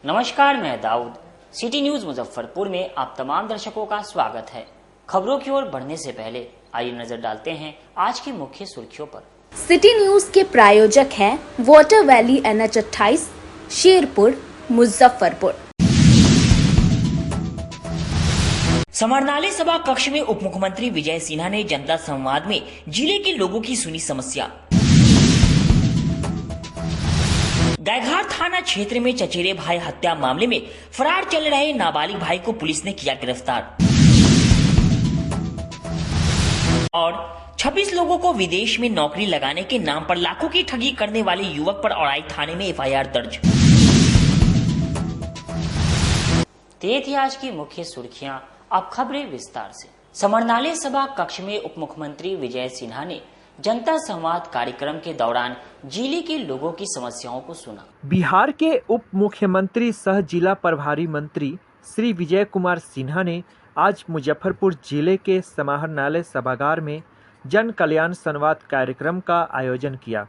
नमस्कार, मैं Dawood. City news Muzaffarpur में आप तमाम दर्शकों का स्वागत है। खबरों की ओर बढ़ने से पहले आइए नजर डालते हैं आज की मुख्य सुर्खियों पर। सिटी न्यूज के प्रायोजक हैं Water Valley NH 28 Sherpur Muzaffarpur. समरनाले सभा कक्ष में उप मुख्यमंत्री विजय सिन्हा ने जनता संवाद में जिले के लोगों की सुनी समस्या। गायघाट थाना क्षेत्र में चचेरे भाई हत्या मामले में फरार चल रहे नाबालिग भाई को पुलिस ने किया गिरफ्तार। और 26 लोगों को विदेश में नौकरी लगाने के नाम पर लाखों की ठगी करने वाले युवक पर औराई थाने में FIR दर्ज। ये थी आज की मुख्य सुर्खियां। अब खबरें विस्तार से। समरनाले सभा कक्ष में उप मुख्यमंत्री विजय सिन्हा ने जनता संवाद कार्यक्रम के दौरान जिले के लोगों की समस्याओं को सुना। बिहार के उप मुख्यमंत्री सह जिला प्रभारी मंत्री श्री विजय कुमार सिन्हा ने आज मुजफ्फरपुर जिले के समरनाले सभागार में जन कल्याण संवाद कार्यक्रम का आयोजन किया।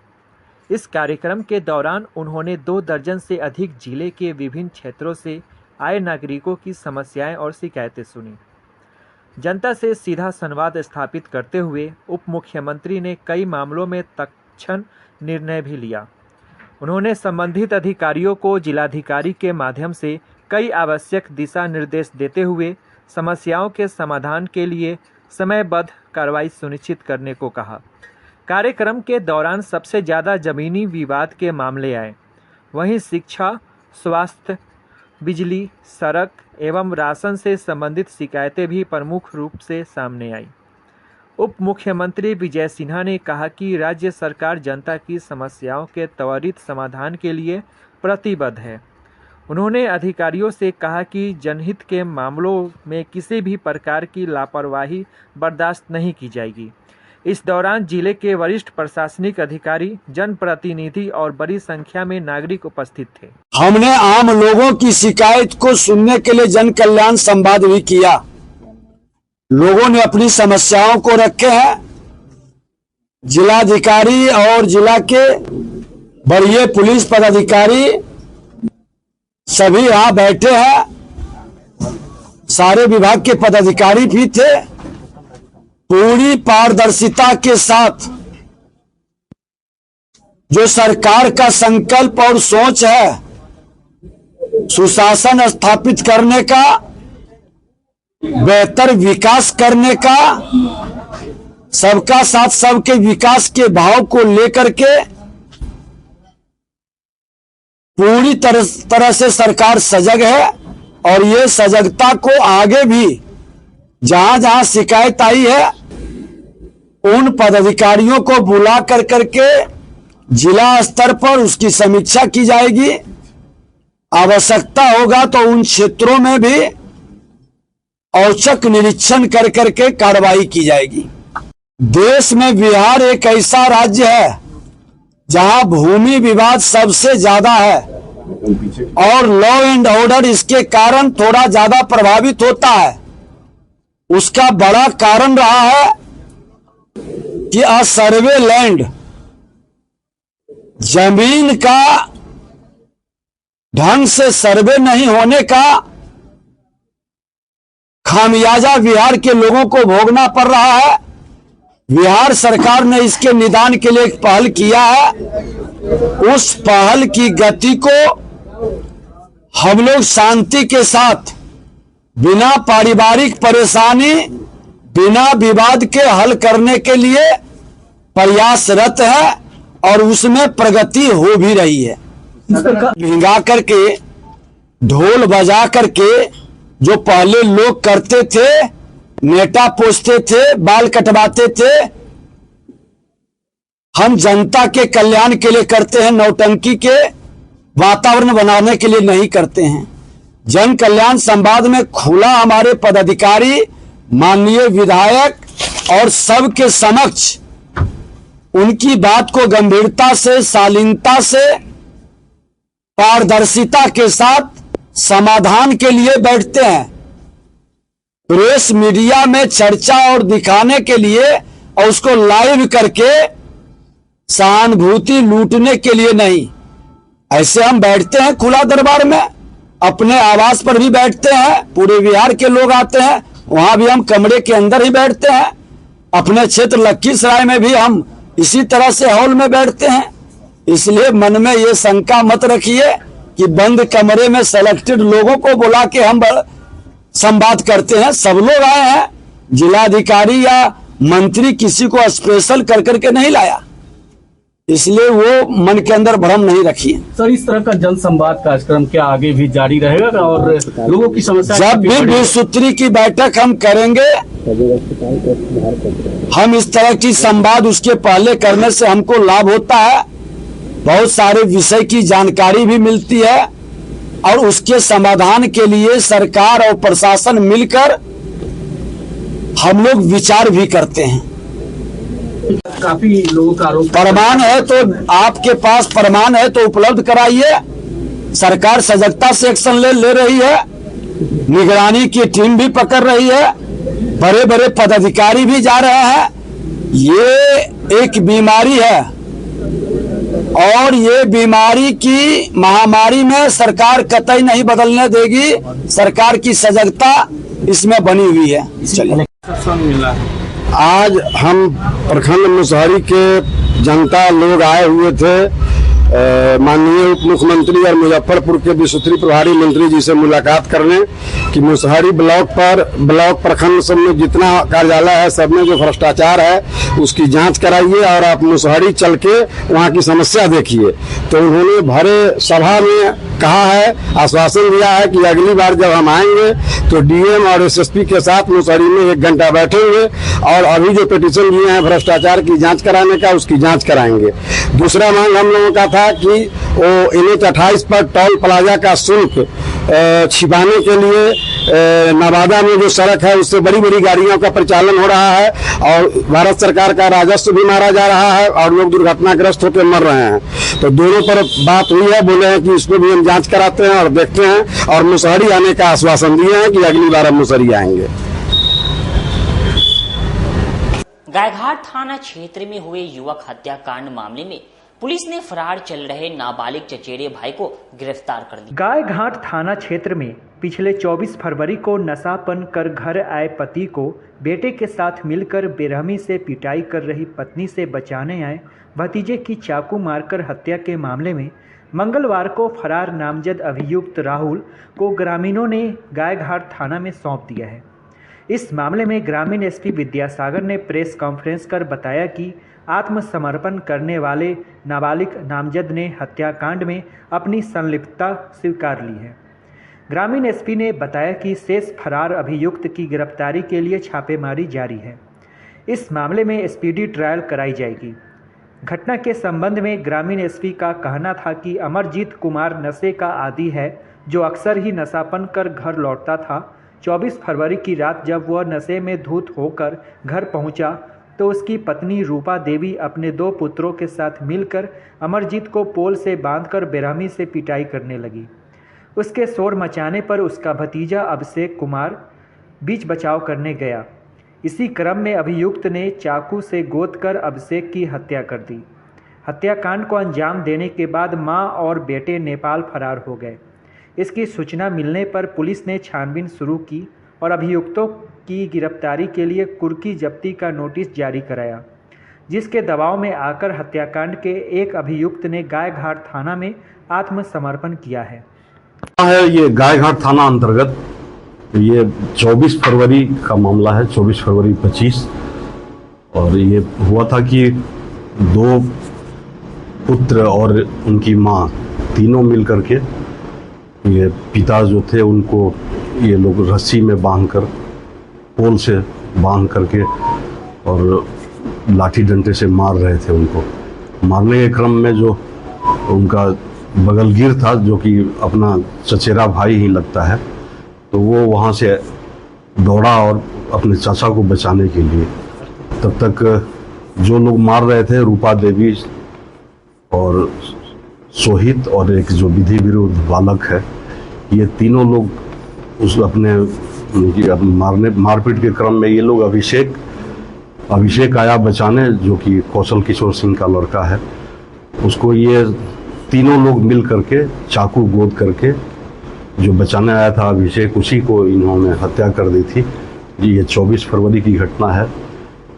इस कार्यक्रम के दौरान उन्होंने 2 दर्जन से अधिक जिले के विभिन्न क्षेत्रों से आए नागरिकों की समस्याएं और शिकायतें सुनी। जनता से सीधा संवाद स्थापित करते हुए उप मुख्यमंत्री ने कई मामलों में तत्क्षण निर्णय भी लिया। उन्होंने संबंधित अधिकारियों को जिलाधिकारी के माध्यम से कई आवश्यक दिशा निर्देश देते हुए समस्याओं के समाधान के लिए समयबद्ध कार्रवाई सुनिश्चित करने को कहा। कार्यक्रम के दौरान सबसे ज़्यादा जमीनी विवाद के मामले आए, वहीं शिक्षा, स्वास्थ्य, बिजली, सड़क एवं राशन से संबंधित शिकायतें भी प्रमुख रूप से सामने आई। उप मुख्यमंत्री विजय सिन्हा ने कहा कि राज्य सरकार जनता की समस्याओं के त्वरित समाधान के लिए प्रतिबद्ध है। उन्होंने अधिकारियों से कहा कि जनहित के मामलों में किसी भी प्रकार की लापरवाही बर्दाश्त नहीं की जाएगी। इस दौरान जिले के वरिष्ठ प्रशासनिक अधिकारी, जनप्रतिनिधि और बड़ी संख्या में नागरिक उपस्थित थे। हमने आम लोगों की शिकायत को सुनने के लिए जन कल्याण संवाद भी किया। लोगों ने अपनी समस्याओं को रखे हैं। जिलाधिकारी और जिला के वरीय पुलिस पदाधिकारी सभी यहाँ बैठे हैं। सारे विभाग के पदाधिकारी भी थे। पूरी पारदर्शिता के साथ जो सरकार का संकल्प और सोच है सुशासन स्थापित करने का, बेहतर विकास करने का, सबका साथ सबके विकास के भाव को लेकर के पूरी तरह से सरकार सजग है। और ये सजगता को आगे भी जहां जहां शिकायत आई है उन पदाधिकारियों को बुला कर करके जिला स्तर पर उसकी समीक्षा की जाएगी। आवश्यकता होगा तो उन क्षेत्रों में भी औचक निरीक्षण कर करके कार्रवाई की जाएगी। देश में बिहार एक ऐसा राज्य है जहां भूमि विवाद सबसे ज्यादा है और लॉ एंड ऑर्डर इसके कारण थोड़ा ज्यादा प्रभावित होता है। उसका बड़ा कारण रहा है कि सर्वे लैंड, जमीन का ढंग से सर्वे नहीं होने का खामियाजा बिहार के लोगों को भोगना पड़ रहा है। बिहार सरकार ने इसके निदान के लिए एक पहल किया है। उस पहल की गति को हम लोग शांति के साथ, बिना पारिवारिक परेशानी, बिना विवाद के हल करने के लिए प्रयासरत है और उसमें प्रगति हो भी रही है। भिंगा करके, ढोल बजा करके जो पहले लोग करते थे, नेटा पोछते थे, बाल कटवाते थे, हम जनता के कल्याण के लिए करते हैं, नौटंकी के वातावरण बनाने के लिए नहीं करते हैं। जन कल्याण संवाद में खुला हमारे पदाधिकारी, माननीय विधायक और सबके समक्ष उनकी बात को गंभीरता से, शालीनता से, पारदर्शिता के साथ समाधान के लिए बैठते हैं। प्रेस मीडिया में चर्चा और दिखाने के लिए और उसको लाइव करके सहानुभूति लूटने के लिए नहीं। ऐसे हम बैठते हैं खुला दरबार में, अपने आवास पर भी बैठते हैं, पूरे बिहार के लोग आते हैं, वहां भी हम कमरे के अंदर ही बैठते हैं। अपने क्षेत्र लखीसराय में भी हम इसी तरह से हॉल में बैठते हैं। इसलिए मन में ये शंका मत रखिए कि बंद कमरे में सेलेक्टेड लोगों को बुला के हम संवाद करते हैं। सब लोग आए हैं, जिलाधिकारी या मंत्री किसी को स्पेशल कर करके नहीं लाया, इसलिए वो मन के अंदर भ्रम नहीं रखिए। सर, इस तरह का जन संवाद कार्यक्रम क्या आगे भी जारी रहेगा और लोगों की समस्या जब भी 20 सूत्री की बैठक हम करेंगे, हम इस तरह की संवाद उसके पहले करने से हमको लाभ होता है, बहुत सारे विषय की जानकारी भी मिलती है और उसके समाधान के लिए सरकार और प्रशासन मिलकर हम लोग विचार भी करते हैं। काफी लोगों का आरोप, प्रमाण है तो आपके पास प्रमाण है तो उपलब्ध कराइए। सरकार सजगता से एक्शन ले रही है, निगरानी की टीम भी पकड़ रही है, बड़े बड़े पदाधिकारी भी जा रहे हैं। ये एक बीमारी है और ये बीमारी की महामारी में सरकार कतई नहीं बदलने देगी। सरकार की सजगता इसमें बनी हुई है। चलिए, आज हम प्रखंड मुसहरी के जनता लोग आए हुए थे माननीय उप मुख्यमंत्री और मुजफ्फरपुर के विसूत्री प्रभारी मंत्री जी से मुलाकात करने कि मुसहरी ब्लॉक प्रखंड सब में जितना कार्यालय है सब में जो भ्रष्टाचार है उसकी जांच कराइए और आप मुसहरी चल के वहाँ की समस्या देखिए। तो उन्होंने भरे सभा में कहा है, आश्वासन दिया है कि अगली बार जब हम आएंगे तो डीएम और एसएसपी के साथ मुसहरी में 1 घंटा बैठेंगे और अभी जो पिटीशन दिए हैं भ्रष्टाचार की जांच कराने का उसकी जांच कराएंगे। दूसरा मांग हम लोगों का था कि वो NH 28 पर टोल प्लाजा का शुल्क छिपाने के लिए नवादा में जो सड़क है उससे बड़ी बड़ी गाड़ियों का परिचालन हो रहा है और भारत सरकार का राजस्व भी मारा जा रहा है और लोग दुर्घटनाग्रस्त होकर मर रहे हैं। तो दोनों पर बात हुई है, बोले हैं कि इसको भी हम जांच कराते हैं और देखते हैं और मुसहरी आने का आश्वासन दिए हैं कि अगली बार हम मुसहरी आएंगे। गायघाट थाना क्षेत्र में हुए युवक हत्याकांड मामले में पुलिस ने फरार चल रहे नाबालिग चचेरे भाई को गिरफ्तार कर दिया। गायघाट थाना क्षेत्र में पिछले 24 फरवरी को नशापन कर घर आए पति को बेटे के साथ मिलकर बेरहमी से पिटाई कर रही पत्नी से बचाने आए भतीजे की चाकू मारकर हत्या के मामले में मंगलवार को फरार नामजद अभियुक्त राहुल को ग्रामीणों ने गायघाट थाना में सौंप दिया है। इस मामले में ग्रामीण एसपी विद्यासागर ने प्रेस कॉन्फ्रेंस कर बताया कि आत्मसमर्पण करने वाले नाबालिग नामजद ने हत्याकांड में अपनी संलिप्तता स्वीकार ली है। ग्रामीण एसपी ने बताया कि शेष फरार अभियुक्त की गिरफ्तारी के लिए छापेमारी जारी है। इस मामले में स्पीडी ट्रायल कराई जाएगी। घटना के संबंध में ग्रामीण एसपी का कहना था कि अमरजीत कुमार नशे का आदी है जो अक्सर ही नशापन कर घर लौटता था। 24 फरवरी की रात जब वह नशे में धुत होकर घर पहुंचा तो उसकी पत्नी रूपा देवी अपने 2 पुत्रों के साथ मिलकर अमरजीत को पोल से बांधकर बेरहमी से पिटाई करने लगी। उसके शोर मचाने पर उसका भतीजा अभिषेक कुमार बीच बचाव करने गया। इसी क्रम में अभियुक्त ने चाकू से गोदकर अभिषेक की हत्या कर दी। हत्याकांड को अंजाम देने के बाद मां और बेटे नेपाल फरार हो गए। इसकी सूचना मिलने पर पुलिस ने छानबीन शुरू की और अभियुक्तों की गिरफ्तारी के लिए कुर्की जब्ती का नोटिस जारी कराया, जिसके दबाव में आकर हत्याकांड के एक अभियुक्त ने गायघाट थाना में आत्मसमर्पण किया है। ये गायघाट थाना अंतर्गत ये 24 फरवरी का मामला है, 24 फरवरी 25, और ये हुआ था कि 2 पुत्र और उनकी माँ तीनों मिल करके ये पिता जो थे उनको ये लोग रस्सी में बांधकर पोल से बांध करके और लाठी डंडे से मार रहे थे। उनको मारने के क्रम में जो उनका बगलगीर था जो कि अपना चचेरा भाई ही लगता है, तो वो वहाँ से दौड़ा और अपने चाचा को बचाने के लिए, तब तक जो लोग मार रहे थे रूपा देवी और सोहित और एक जो विधि विरुद्ध बालक है, ये तीनों लोग उस अपने मारपीट के क्रम में ये लोग अभिषेक आया बचाने, जो कि कौशल किशोर सिंह का लड़का है, उसको ये तीनों लोग मिल करके चाकू गोद करके जो बचाने आया था अभिषेक, उसी को इन्होंने हत्या कर दी थी। ये 24 फरवरी की घटना है।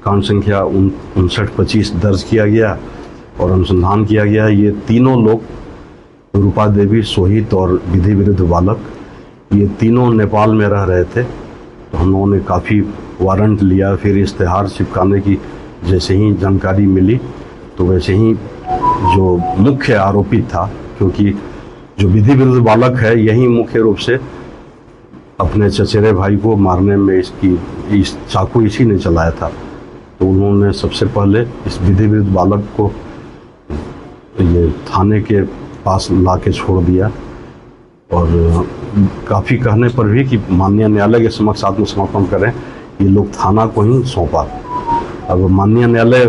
कांड संख्या 5925 दर्ज किया गया और अनुसंधान किया गया। ये तीनों लोग, रूपा देवी, सोहित और विधि विरुद्ध बालक, ये तीनों नेपाल में रह रहे थे। तो हम लोगों ने काफ़ी वारंट लिया, फिर इश्तेहार चिपकाने की जैसे ही जानकारी मिली तो वैसे ही जो मुख्य आरोपी था, क्योंकि जो विधि विरुद्ध बालक है यही मुख्य रूप से अपने चचेरे भाई को मारने में इस चाकू इसी ने चलाया था। तो उन्होंने सबसे पहले इस विधि विरुद्ध बालक को ये थाने के पास ला के छोड़ दिया और काफ़ी कहने पर भी कि माननीय न्यायालय के समक्ष आत्मसमर्पण करें, ये लोग थाना को ही सौंपा। अब माननीय न्यायालय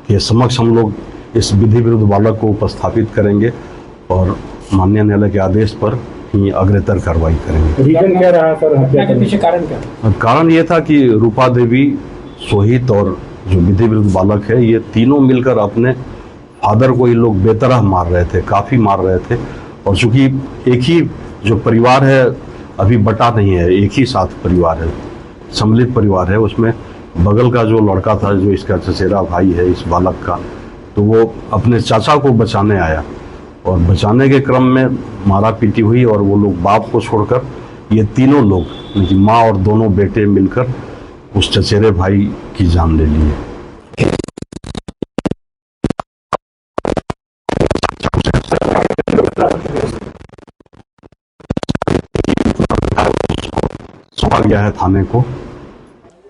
के समक्ष हम लोग इस विधि विरुद्ध बालक को उपस्थापित करेंगे और माननीय न्यायालय के आदेश पर ही अग्रतर कार्रवाई करेंगे। रीजन क्या रहा सर हत्या के पीछे? कारण क्या? कारण ये था कि रूपा देवी, सोहित और जो विधि विरुद्ध बालक है, ये तीनों मिलकर अपने फादर को ये लोग बेतरह मार रहे थे, काफ़ी मार रहे थे। और चूँकि एक ही जो परिवार है अभी बटा नहीं है, एक ही साथ परिवार है, सम्मिलित परिवार है। उसमें बगल का जो लड़का था, जो इसका चचेरा भाई है इस बालक का, तो वो अपने चाचा को बचाने आया और बचाने के क्रम में मारा पीटी हुई और वो लोग बाप को छोड़कर ये तीनों लोग, उनकी माँ और दोनों बेटे मिलकर उस चचेरे भाई की जान ले लिए। सौंपा गया है थाने को।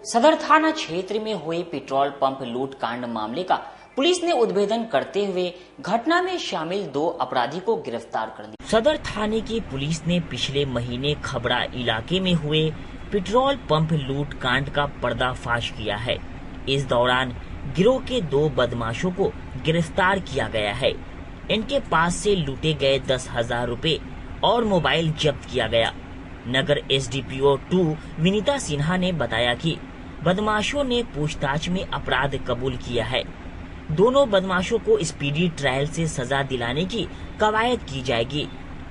सदर थाना क्षेत्र में हुए पेट्रोल पंप लूट कांड मामले का पुलिस ने उद्भेदन करते हुए घटना में शामिल 2 अपराधी को गिरफ्तार कर लिया। सदर थाने की पुलिस ने पिछले महीने खबड़ा इलाके में हुए पेट्रोल पंप लूट कांड का पर्दाफाश किया है। इस दौरान गिरोह के 2 बदमाशों को गिरफ्तार किया गया है। इनके पास से लूटे गए 10,000 रुपए और मोबाइल जब्त किया गया। नगर SDPO 2 विनीता सिन्हा ने बताया कि बदमाशों ने पूछताछ में अपराध कबूल किया है। दोनों बदमाशों को स्पीडी ट्रायल से सजा दिलाने की कवायद की जाएगी।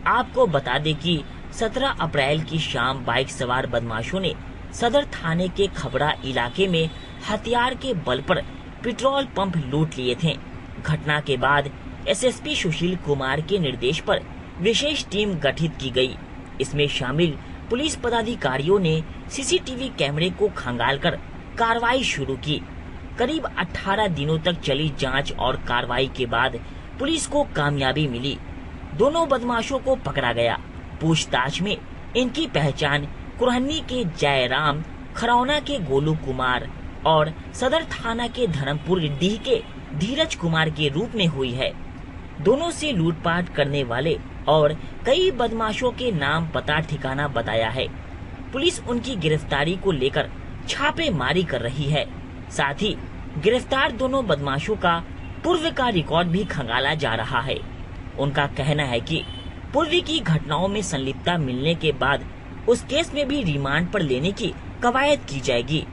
आपको बता दें कि 17 अप्रैल की शाम बाइक सवार बदमाशों ने सदर थाने के खबड़ा इलाके में हथियार के बल पर पेट्रोल पंप लूट लिए थे। घटना के बाद SSP सुशील कुमार के निर्देश पर विशेष टीम गठित की गई। इसमें शामिल पुलिस पदाधिकारियों ने CCTV कैमरे को खंगालकर कार्रवाई शुरू की। करीब 18 दिनों तक चली जांच और कार्रवाई के बाद पुलिस को कामयाबी मिली। दोनों बदमाशों को पकड़ा गया। पूछताछ में इनकी पहचान कुरहनी के जयराम, खरौना के गोलू कुमार और सदर थाना के धर्मपुर डीह के धीरज कुमार के रूप में हुई है। दोनों से लूटपाट करने वाले और कई बदमाशों के नाम, पता, ठिकाना बताया है। पुलिस उनकी गिरफ्तारी को लेकर छापेमारी कर रही है। साथ ही गिरफ्तार दोनों बदमाशों का पूर्व का रिकॉर्ड भी खंगाला जा रहा है। उनका कहना है कि पूर्व की घटनाओं में संलिप्तता मिलने के बाद उस केस में भी रिमांड पर लेने की कवायद की जाएगी।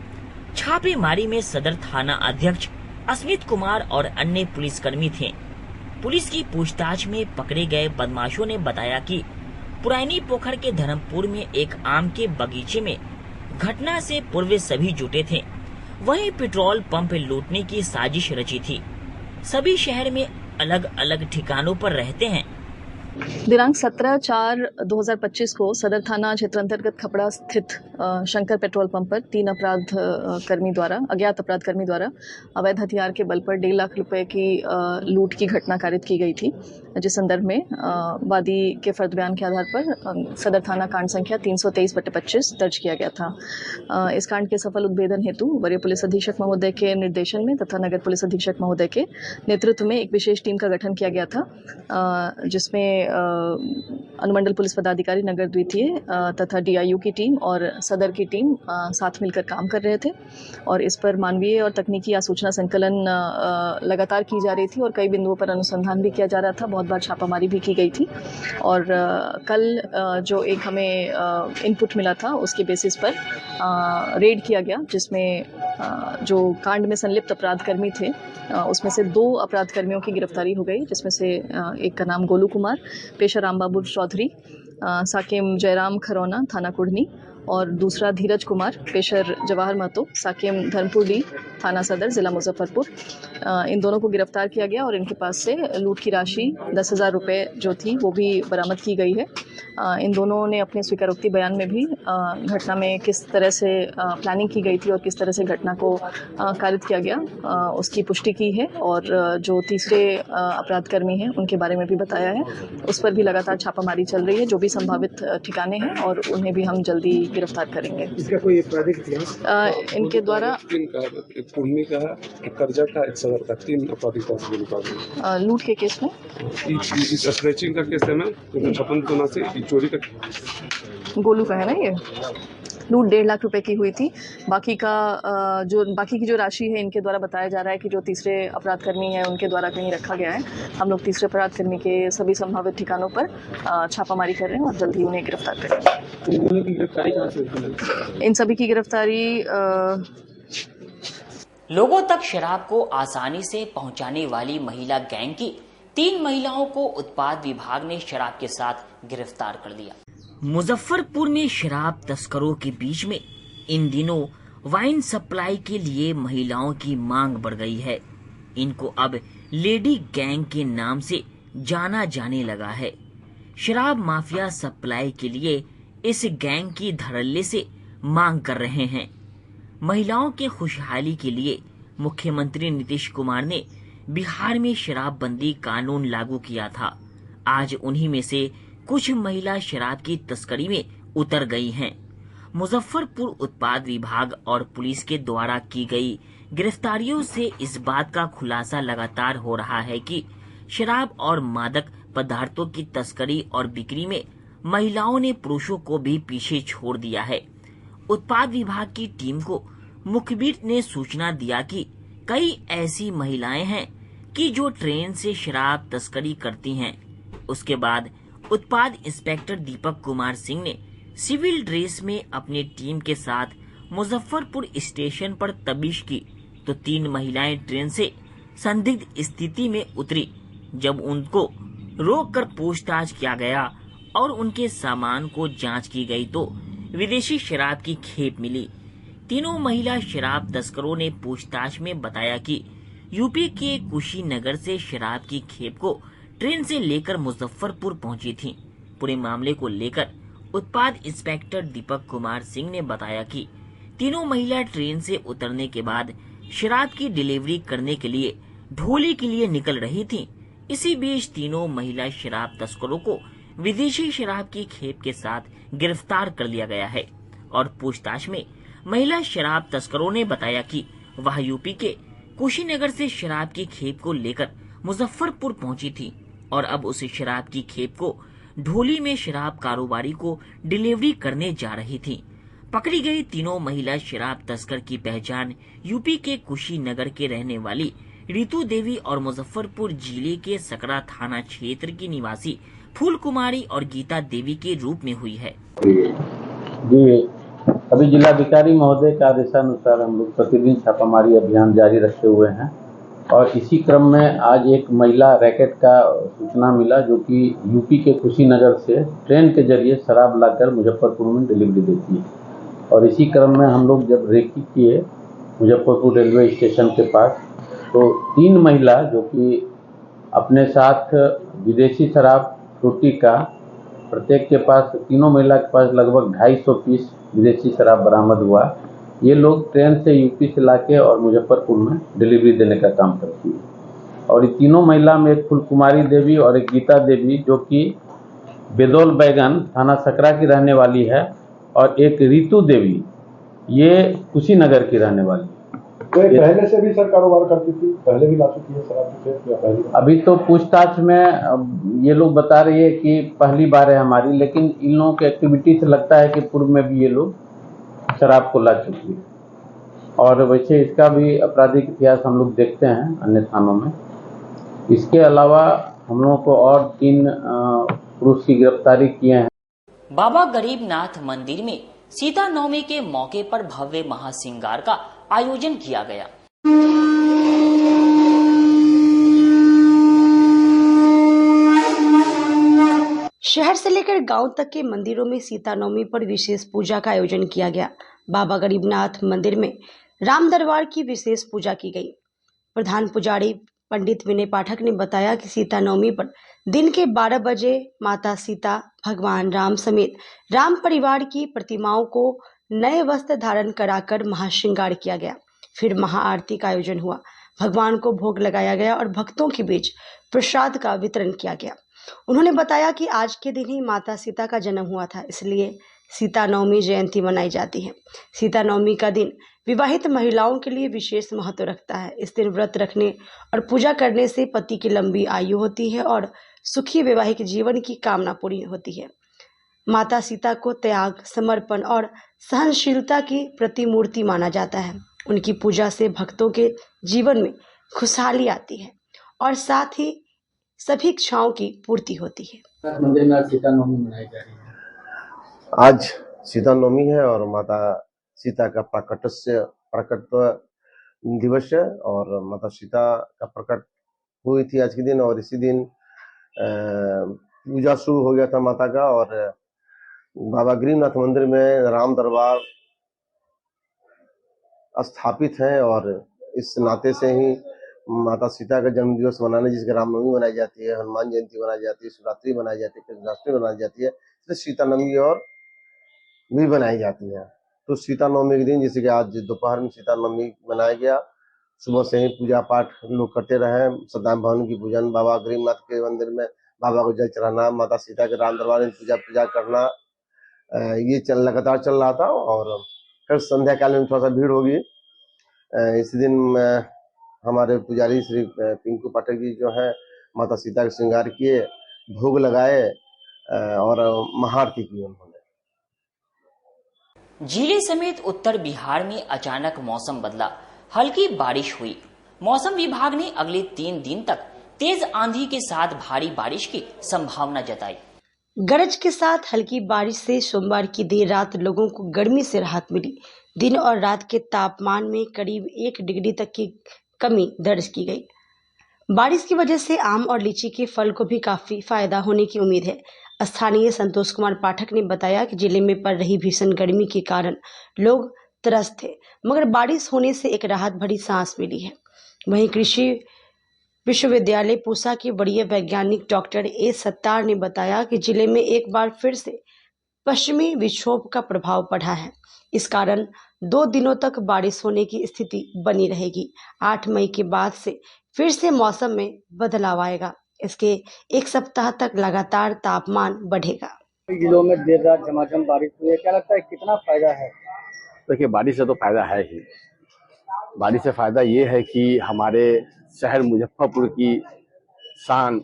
छापेमारी में सदर थाना अध्यक्ष अस्मित कुमार और अन्य पुलिसकर्मी थे। पुलिस की पूछताछ में पकड़े गए बदमाशों ने बताया कि पुरानी पोखर के धर्मपुर में एक आम के बगीचे में घटना से पूर्व सभी जुटे थे। वहीं पेट्रोल पंप लूटने की साजिश रची थी। सभी शहर में अलग अलग ठिकानों पर रहते हैं। दिनांक 17/4/2025 को सदर थाना क्षेत्र अंतर्गत खपड़ा स्थित शंकर पेट्रोल पंप पर 3 अज्ञात अपराध कर्मी द्वारा अवैध हथियार के बल पर 1.5 लाख रुपए की लूट की घटना कारित की गई थी, जिस संदर्भ में वादी के फर्द बयान के आधार पर सदर थाना कांड संख्या 323/25 दर्ज किया गया था। इस कांड के सफल उद्भेदन हेतु वरीय पुलिस अधीक्षक महोदय के निर्देशन में तथा नगर पुलिस अधीक्षक महोदय के नेतृत्व में एक विशेष टीम का गठन किया गया था, जिसमें अनुमंडल पुलिस पदाधिकारी नगर द्वितीय तथा DIU की टीम और सदर की टीम साथ मिलकर काम कर रहे थे और इस पर मानवीय और तकनीकी या सूचना संकलन लगातार की जा रही थी और कई बिंदुओं पर अनुसंधान भी किया जा रहा था। बहुत बार छापामारी भी की गई थी और कल जो एक हमें इनपुट मिला था उसके बेसिस पर रेड किया गया, जिसमें जो कांड में संलिप्त अपराधकर्मी थे उसमें से 2 अपराधकर्मियों की गिरफ्तारी हो गई, जिसमें से एक का नाम गोलू कुमार पेशा रामबाबू चौधरी साकेम जयराम खरौना थाना कुढ़नी और दूसरा धीरज कुमार पेशर जवाहर महतो साकेम धर्मपुरडी थाना सदर जिला मुजफ्फरपुर। इन दोनों को गिरफ्तार किया गया और इनके पास से लूट की राशि 10,000 रुपये जो थी वो भी बरामद की गई है। इन दोनों ने अपने स्वीकारोक्ति बयान में भी घटना में किस तरह से प्लानिंग की गई थी और किस तरह से घटना को कारित किया गया उसकी पुष्टि की है और जो तीसरे अपराधकर्मी हैं उनके बारे में भी बताया है। उस पर भी लगातार छापामारी चल रही है, जो भी संभावित ठिकाने हैं और उन्हें भी हम जल्दी गिरफ्तार करेंगे। इसका कोई आपराधिक इतिहास इनके द्वारा पूर्णी का कर्जा का 1,000 का 3 आपराधिक लूट के केस में इस स्ट्रेचिंग का केस है ना 56 से चोरी का गोलू का है ना, ये लूट 1.5 लाख रुपए की हुई थी। बाकी की जो राशि है इनके द्वारा बताया जा रहा है कि जो तीसरे अपराधकर्मी हैं उनके द्वारा कहीं रखा गया है। हम लोग तीसरे अपराधकर्मी के सभी संभावित ठिकानों पर छापामारी कर रहे हैं और जल्द ही उन्हें गिरफ्तार करेंगे। इन सभी की गिरफ्तारी लोगों तक शराब को आसानी से पहुंचाने वाली महिला गैंग की 3 महिलाओं को उत्पाद विभाग ने शराब के साथ गिरफ्तार कर लिया। मुजफ्फरपुर में शराब तस्करों के बीच में इन दिनों वाइन सप्लाई के लिए महिलाओं की मांग बढ़ गई है। इनको अब लेडी गैंग के नाम से जाना जाने लगा है। शराब माफिया सप्लाई के लिए इस गैंग की धड़ल्ले से मांग कर रहे हैं। महिलाओं के खुशहाली के लिए मुख्यमंत्री नीतीश कुमार ने बिहार में शराबबंदी कानून लागू किया था। आज उन्हीं में से कुछ महिला शराब की तस्करी में उतर गई हैं। मुजफ्फरपुर उत्पाद विभाग और पुलिस के द्वारा की गई गिरफ्तारियों से इस बात का खुलासा लगातार हो रहा है कि शराब और मादक पदार्थों की तस्करी और बिक्री में महिलाओं ने पुरुषों को भी पीछे छोड़ दिया है। उत्पाद विभाग की टीम को मुखबिर ने सूचना दिया कि कई ऐसी महिलाएं हैं कि जो ट्रेन से शराब तस्करी करती हैं। उसके बाद उत्पाद इंस्पेक्टर दीपक कुमार सिंह ने सिविल ड्रेस में अपनी टीम के साथ मुजफ्फरपुर स्टेशन पर तबिश की तो 3 महिलाएं ट्रेन से संदिग्ध स्थिति में उतरी। जब उनको रोककर पूछताछ किया गया और उनके सामान को जांच की गई तो विदेशी शराब की खेप मिली। तीनों महिला शराब तस्करों ने पूछताछ में बताया कि यूपी के कुशीनगर से शराब की खेप को ट्रेन से लेकर मुजफ्फरपुर पहुंची थी। पूरे मामले को लेकर उत्पाद इंस्पेक्टर दीपक कुमार सिंह ने बताया कि तीनों महिला ट्रेन से उतरने के बाद शराब की डिलीवरी करने के लिए ढोली के लिए निकल रही थी। इसी बीच तीनों महिला शराब तस्करों को विदेशी शराब की खेप के साथ गिरफ्तार कर लिया गया है और पूछताछ में महिला शराब तस्करों ने बताया कि वह यूपी के कुशीनगर से शराब की खेप को लेकर मुजफ्फरपुर पहुंची थी और अब उस शराब की खेप को ढोली में शराब कारोबारी को डिलीवरी करने जा रही थी। पकड़ी गई तीनों महिला शराब तस्कर की पहचान यूपी के कुशीनगर के रहने वाली रितु देवी और मुजफ्फरपुर जिले के सकरा थाना क्षेत्र की निवासी फूल कुमारी और गीता देवी के रूप में हुई है। जी, अभी जिलाधिकारी महोदय के आदेशानुसार हम लोग प्रतिदिन छापामारी अभियान जारी रखे हुए हैं और इसी क्रम में आज एक महिला रैकेट का सूचना मिला जो कि यूपी के कुशीनगर से ट्रेन के जरिए शराब लाकर मुजफ्फरपुर में डिलीवरी देती है। और इसी क्रम में हम लोग जब रेकी किए मुजफ्फरपुर रेलवे स्टेशन के पास तो 3 महिला जो कि अपने साथ विदेशी शराब फ्रूटी का प्रत्येक के पास तीनों महिला के पास लगभग 250 पीस विदेशी शराब बरामद हुआ। ये लोग ट्रेन से यूपी से लाके और मुजफ्फरपुर में डिलीवरी देने का काम करती है। और ये तीनों महिला में एक फूल कुमारी देवी और एक गीता देवी जो कि बेदौल बैगन थाना सकरा की रहने वाली है और एक रितु देवी ये कुशीनगर की रहने वाली है। तो पहले से भी सर कारोबार करती थी, पहले भी ला चुकी है शराब की खेप या पहली? अभी तो पूछताछ में ये लोग बता रही है कि पहली बार है हमारी, लेकिन इन लोगों की एक्टिविटी से लगता है कि पूर्व में भी ये लोग शराब को ला चुकी है। और वैसे इसका भी आपराधिक इतिहास हम लोग देखते हैं अन्य थानों में। इसके अलावा हम लोगों को और 3 पुरुष की गिरफ्तारी किए हैं। बाबा गरीबनाथ मंदिर में सीता नवमी के मौके पर भव्य महासिंगार का आयोजन किया गया। शहर से लेकर गांव तक के मंदिरों में सीता नवमी पर विशेष पूजा का आयोजन किया गया। बाबा गरीबनाथ मंदिर में राम दरबार की विशेष पूजा की गई। प्रधान पुजारी पंडित विनय पाठक ने बताया कि सीता नवमी पर दिन के 12 बजे माता सीता, भगवान राम समेत राम परिवार की प्रतिमाओं को नए वस्त्र धारण कराकर महाश्रृंगार किया गया। फिर महाआरती का आयोजन हुआ, भगवान को भोग लगाया गया और भक्तों के बीच प्रसाद का वितरण किया गया। उन्होंने बताया कि आज के दिन ही माता सीता का जन्म हुआ था, इसलिए सीता नवमी जयंती मनाई जाती है। सीता नवमी का दिन विवाहित महिलाओं के लिए विशेष महत्व रखता है। इस दिन व्रत रखने और पूजा करने से पति की लंबी आयु होती है और सुखी वैवाहिक जीवन की कामना पूरी होती है। माता सीता को त्याग, समर्पण और सहनशीलता की प्रतिमूर्ति माना जाता है। उनकी पूजा से भक्तों के जीवन में खुशहाली आती है और साथ ही सभी इच्छाओं की पूर्ति होती है। मंदिर में सीता नवमी मनाई जा रही है। आज सीता नवमी है और माता सीता का प्रकट दिवस है और माता सीता का प्रकट हुई थी आज के दिन और इसी दिन पूजा शुरू हो गया था माता का। और बाबा गरीबनाथ मंदिर में राम दरबार स्थापित है और इस नाते से ही माता सीता का जन्म दिवस मनाने, जिसके रामनवमी मनाई जाती है, हनुमान जयंती मनाई जाती है, शिवरात्रि मनाई जाती है, कृष्णाष्टमी मनाई जाती है, तो सीता नवमी और भी बनाई जाती है। तो सीता नवमी के दिन, जैसे कि आज दोपहर में सीता नवमी मनाया गया, सुबह से ही पूजा पाठ लोग करते रहे। सत्यनारायण भवन की पूजन, बाबा गरीबनाथ के मंदिर में बाबा को जल चढ़ाना, माता सीता के राम दरबार में पूजा करना, ये लगातार चल रहा था। और फिर संध्या काल में थोड़ा सा भीड़ होगी। इस दिन हमारे पुजारी श्री पिंकू पाठक जी जो है माता सीता का श्रृंगार किए, भोग लगाए और महाआरती की उन्होंने। जिले समेत उत्तर बिहार में अचानक मौसम बदला, हल्की बारिश हुई। मौसम विभाग ने अगले 3 दिन तक तेज आंधी के साथ भारी बारिश की संभावना जताई। गरज के साथ हल्की बारिश से सोमवार की देर रात लोगों को गर्मी से राहत मिली। दिन और रात के तापमान में करीब 1 डिग्री तक की कमी दर्ज की गई। बारिश की वजह से आम और लीची के फल को भी काफी फायदा होने की उम्मीद है। स्थानीय संतोष कुमार पाठक ने बताया कि जिले में पड़ रही भीषण गर्मी के कारण लोग त्रस्त थे, मगर बारिश होने से एक राहत भरी सांस मिली है। वहीं कृषि विश्वविद्यालय पूसा के वरीय वैज्ञानिक डॉक्टर ए सत्तार ने बताया कि जिले में एक बार फिर से पश्चिमी विक्षोभ का प्रभाव पड़ा है। इस कारण 2 दिनों तक बारिश होने की स्थिति बनी रहेगी। 8 मई के बाद से फिर से मौसम में बदलाव आएगा। इसके 1 सप्ताह तक लगातार तापमान बढ़ेगा। जिलों में देर रात झमाझम बारिश हुई है, क्या लगता है कितना फायदा है? देखिए, बारिश से तो फायदा है ही। बारिश से फायदा ये है कि हमारे शहर मुजफ्फरपुर की शान,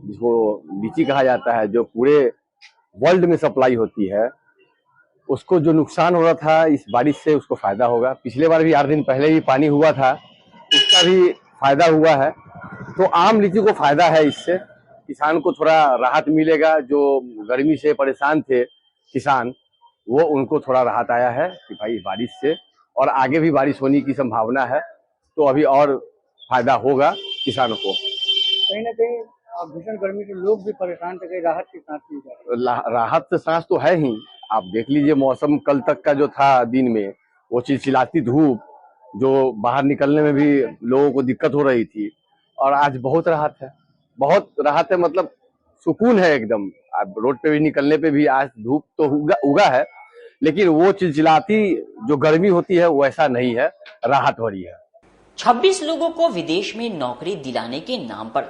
जिसको लीची कहा जाता है, जो पूरे वर्ल्ड में सप्लाई होती है, उसको जो नुकसान हो रहा था इस बारिश से उसको फायदा होगा। पिछले बार भी 8 दिन पहले भी पानी हुआ था, उसका भी फायदा हुआ है। तो आम लीची को फायदा है, इससे किसान को थोड़ा राहत मिलेगा। जो गर्मी से परेशान थे किसान, वो उनको थोड़ा राहत आया है कि भाई बारिश से, और आगे भी बारिश होने की संभावना है, तो अभी और फायदा होगा किसानों को। कहीं ना कहीं भीषण गर्मी से लोग भी परेशान थे, राहत की सांस ली जाए। राहत से सांस तो है ही। आप देख लीजिए, मौसम कल तक का जो था दिन में, वो चिलचिलाती धूप, जो बाहर निकलने में भी लोगों को दिक्कत हो रही थी, और आज बहुत राहत है। बहुत राहत है, मतलब सुकून है एकदम। आप रोड पे भी निकलने पे भी आज धूप तो उगा है, लेकिन वो चिलचिलाती जो गर्मी होती है वैसा नहीं है, राहत हो रही है। 26 लोगों को विदेश में नौकरी दिलाने के नाम पर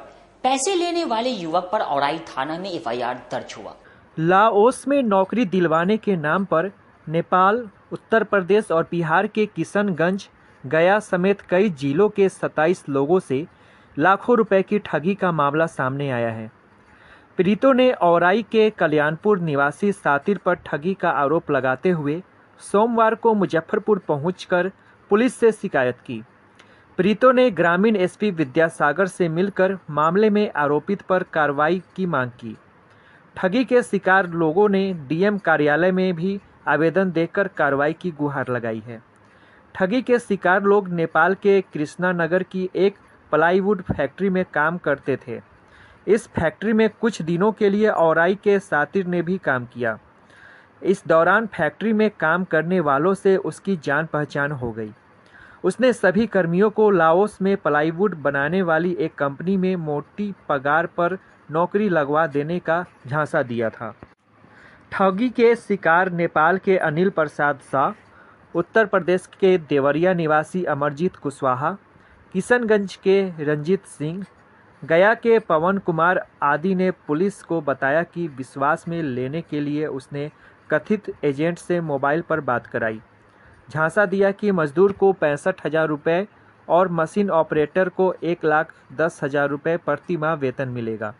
पैसे लेने वाले युवक पर औराई थाना में FIR दर्ज हुआ। लाओस में नौकरी दिलवाने के नाम पर नेपाल, उत्तर प्रदेश और बिहार के किशनगंज, गया समेत कई जिलों के 27 लोगों से लाखों रुपए की ठगी का मामला सामने आया है। पीड़ितों ने औराई के कल्याणपुर निवासी सातिर पर ठगी का आरोप लगाते हुए सोमवार को मुजफ्फरपुर पहुंचकर पुलिस से शिकायत की। पीड़ितों ने ग्रामीण SP विद्यासागर से मिलकर मामले में आरोपित पर कार्रवाई की मांग की। ठगी के शिकार लोगों ने DM कार्यालय में भी आवेदन देकर कार्रवाई की गुहार लगाई है। ठगी के शिकार लोग नेपाल के कृष्णा नगर की एक प्लाईवुड फैक्ट्री में काम करते थे। इस फैक्ट्री में कुछ दिनों के लिए औराई के सातिर ने भी काम किया। इस दौरान फैक्ट्री में काम करने वालों से उसकी जान पहचान हो गई। उसने सभी कर्मियों को लाओस में प्लाईवुड बनाने वाली एक कंपनी में मोटी पगार पर नौकरी लगवा देने का झांसा दिया था। ठगी के शिकार नेपाल के अनिल प्रसाद शाह, उत्तर प्रदेश के देवरिया निवासी अमरजीत कुशवाहा, किशनगंज के रंजीत सिंह, गया के पवन कुमार आदि ने पुलिस को बताया कि विश्वास में लेने के लिए उसने कथित एजेंट से मोबाइल पर बात कराई। झांसा दिया कि मजदूर को 65,000 रुपये और मशीन ऑपरेटर को 1,10,000 रुपये प्रति माह वेतन मिलेगा।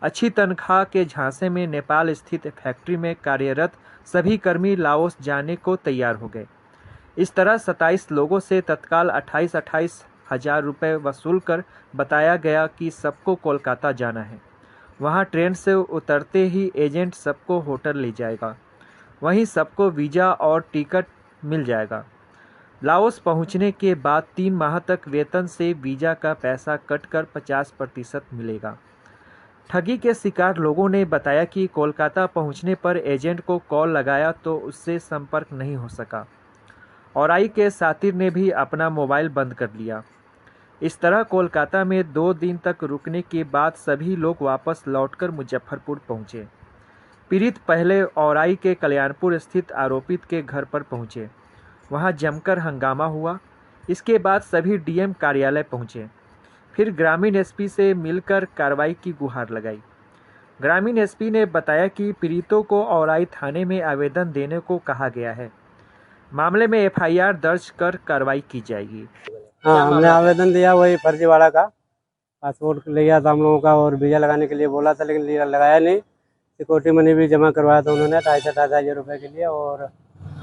अच्छी तनख्वाह के झांसे में नेपाल स्थित फैक्ट्री में कार्यरत सभी कर्मी लाओस जाने को तैयार हो गए। इस तरह 27 लोगों से तत्काल 28,000 रुपये वसूल कर बताया गया कि सबको कोलकाता जाना है। वहां ट्रेन से उतरते ही एजेंट सबको होटल ले जाएगा, वहीं सबको वीज़ा और टिकट मिल जाएगा। लाओस पहुंचने के बाद 3 माह तक वेतन से वीज़ा का पैसा कटकर 50% मिलेगा। ठगी के शिकार लोगों ने बताया कि कोलकाता पहुंचने पर एजेंट को कॉल लगाया तो उससे संपर्क नहीं हो सका। औराई के सातिर ने भी अपना मोबाइल बंद कर लिया। इस तरह कोलकाता में 2 दिन तक रुकने के बाद सभी लोग वापस लौटकर मुजफ्फरपुर पहुंचे। पीड़ित पहले औराई के कल्याणपुर स्थित आरोपित के घर पर पहुंचे। वहां जमकर हंगामा हुआ। इसके बाद सभी डीएम कार्यालय पहुंचे। फिर ग्रामीण एसपी से मिलकर कार्रवाई की गुहार लगाई। ग्रामीण एसपी ने बताया कि पीड़ितों को औराई थाने में आवेदन देने को कहा गया है। मामले में एफआईआर दर्ज कर कार्रवाई की जाएगी। हाँ, हमने आवेदन दिया, वही फर्जीवाड़ा का पासपोर्ट लिया था हम लोगों का और वीजा लगाने के लिए बोला था, लेकिन लगाया नहीं। सिक्योरिटी मनी भी जमा करवाया था उन्होंने 28,000 रुपये के लिए, और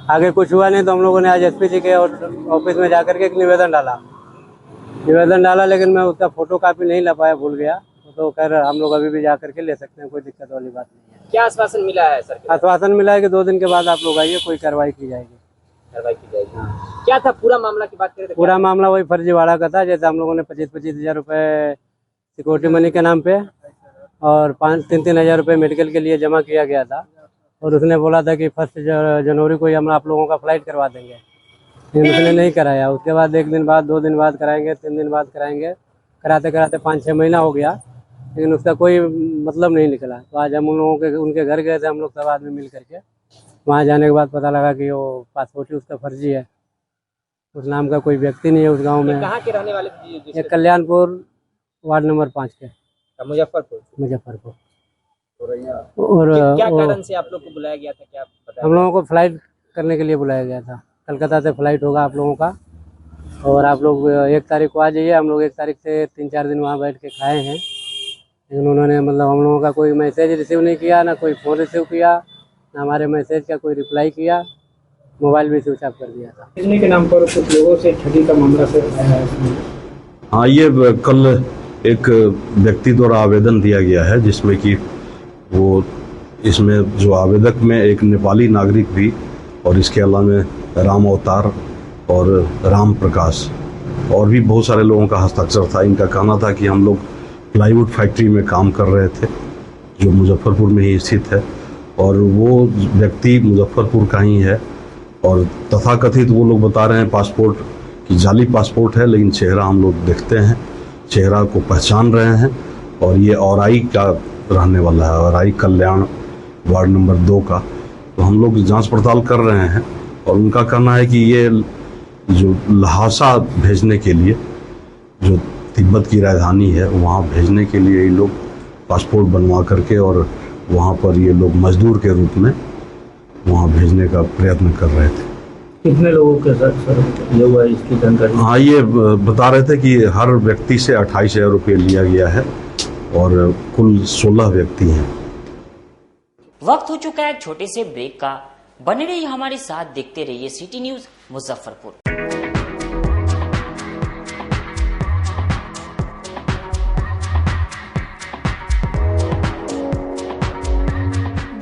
आगे कुछ हुआ नहीं। तो हम लोगों ने आज एसपी जी के ऑफिस में जाकर के एक निवेदन डाला, लेकिन मैं उसका फोटो कापी नहीं ला पाया, भूल गया। तो खैर हम लोग अभी भी जा करके ले सकते हैं, कोई दिक्कत वाली बात नहीं है। क्या आश्वासन मिला है सर? आश्वासन मिला है कि 2 दिन के बाद आप लोग आइए, कोई कार्रवाई की जाएगी। हाँ। क्या था पूरा मामला की बात करें तो? पूरा मामला वही फर्जीवाड़ा का था। जैसे हम लोगों ने 25,000 रुपये सिक्योरिटी मनी के नाम पे और 3,000 रुपये मेडिकल के लिए जमा किया गया था, और उसने बोला था कि 1 जनवरी को ही हम आप लोगों का फ्लाइट करवा देंगे, लेकिन उसने नहीं कराया। उसके बाद 1 दिन बाद, 2 दिन बाद कराएंगे, 3 दिन बाद कराएंगे, कराते कराते 5-6 महीना हो गया, लेकिन उसका कोई मतलब नहीं निकला। तो आज हम उनके घर गए थे, हम लोग सब आदमी मिल करके। वहाँ जाने के बाद पता लगा कि वो पासपोर्ट ही उसका फर्जी है, उस नाम का कोई व्यक्ति नहीं है उस गांव में। कहाँ के रहने वाले? ये कल्याणपुर वार्ड नंबर 5 के, मुजफ्फरपुर। और क्या कारण से आप लोग को बुलाया गया था, क्या हम लोगों को फ्लाइट करने के लिए बुलाया गया था। कलकत्ता से फ्लाइट होगा आप लोगों का, और आप लोग 1 तारीख को आ जाइए। हम लोग 1 तारीख से 3-4 दिन वहाँ बैठ के खाए हैं, लेकिन उन्होंने मतलब हम लोगों का कोई मैसेज रिसीव नहीं किया, ना कोई फ़ोन रिसीव किया, ना हमारे मैसेज का कोई रिप्लाई किया। मोबाइल भी स्विच ऑफ कर दिया था। कितने के नाम पर कुछ लोगों से ठगी का मामला से है? हाँ, ये कल एक व्यक्ति द्वारा आवेदन दिया गया है, जिसमें कि वो इसमें जो आवेदक में एक नेपाली नागरिक भी, और इसके अलावा राम अवतार और राम प्रकाश और भी बहुत सारे लोगों का हस्ताक्षर था। इनका कहना था कि हम लोग प्लाईवुड फैक्ट्री में काम कर रहे थे, जो मुजफ्फरपुर में ही स्थित है, और वो व्यक्ति मुजफ्फरपुर का ही है। और तथाकथित वो लोग बता रहे हैं पासपोर्ट की जाली पासपोर्ट है, लेकिन चेहरा हम लोग देखते हैं, चेहरा को पहचान रहे हैं, और ये औराई का रहने वाला है, औराई कल्याण वार्ड नंबर 2 का। तो हम लोग जांच पड़ताल कर रहे हैं, और उनका कहना है कि ये जो लहासा भेजने के लिए, जो तिब्बत की राजधानी है, वहाँ भेजने के लिए ये लोग पासपोर्ट बनवा करके और वहाँ पर ये लोग मजदूर के रूप में वहाँ भेजने का प्रयत्न कर रहे थे। कितने लोगों के साथ ये हुआ इसकी जानकारी? हाँ, ये बता रहे थे कि हर व्यक्ति से 28,000 रुपये लिया गया है, और कुल 16 व्यक्ति हैं। वक्त हो चुका है एक छोटे से ब्रेक का। बने रहिए हमारे साथ, देखते रहिए सिटी न्यूज मुजफ्फरपुर।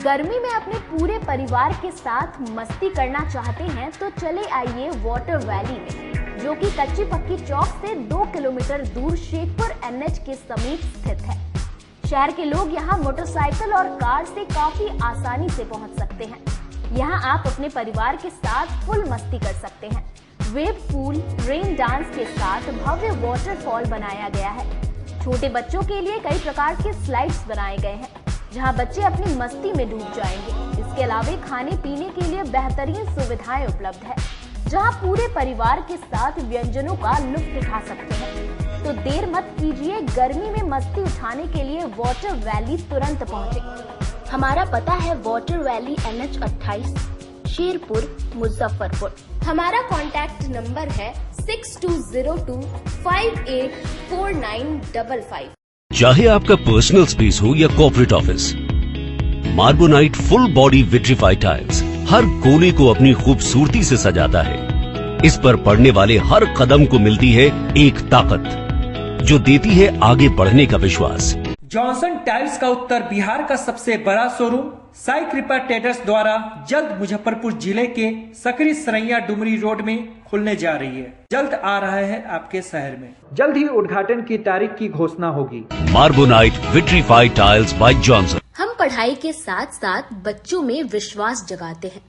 गर्मी में अपने पूरे परिवार के साथ मस्ती करना चाहते हैं तो चले आइए वाटर वैली में, जो कि कच्ची पक्की चौक से 2 किलोमीटर दूर शेखपुर NH के समीप स्थित है। शहर के लोग यहाँ मोटरसाइकिल और कार से काफी आसानी से पहुँच सकते हैं। यहाँ आप अपने परिवार के साथ फुल मस्ती कर सकते हैं। वेव पूल, रेन डांस के साथ भव्य वाटरफॉल बनाया गया है। छोटे बच्चों के लिए कई प्रकार के स्लाइड्स बनाए गए हैं, जहां बच्चे अपनी मस्ती में डूब जाएंगे। इसके अलावा खाने पीने के लिए बेहतरीन सुविधाएं उपलब्ध है, जहां पूरे परिवार के साथ व्यंजनों का लुत्फ उठा सकते हैं। तो देर मत कीजिए, गर्मी में मस्ती उठाने के लिए वाटर वैली तुरंत पहुंचे। हमारा पता है water Valley NH 28, Sherpur, Muzaffarpur. हमारा कॉन्टैक्ट नंबर है 6202584955। चाहे आपका पर्सनल स्पेस हो या corporate office, Marbonite full body vitrified tiles हर कोने को अपनी खूबसूरती से सजाता है। इस पर पड़ने वाले हर कदम को मिलती है एक ताकत, जो देती है आगे बढ़ने का विश्वास। जॉनसन टाइल्स का उत्तर बिहार का सबसे बड़ा शोरूम साई कृपा ट्रेडर्स द्वारा जल्द मुजफ्फरपुर जिले के सकरी सरैया डुमरी रोड में खुलने जा रही है। जल्द आ रहा है आपके शहर में। जल्द ही उद्घाटन की तारीख की घोषणा होगी। मार्बोनाइट विट्रीफाइड टाइल्स बाय जॉनसन। हम पढ़ाई के साथ साथ बच्चों में विश्वास जगाते हैं।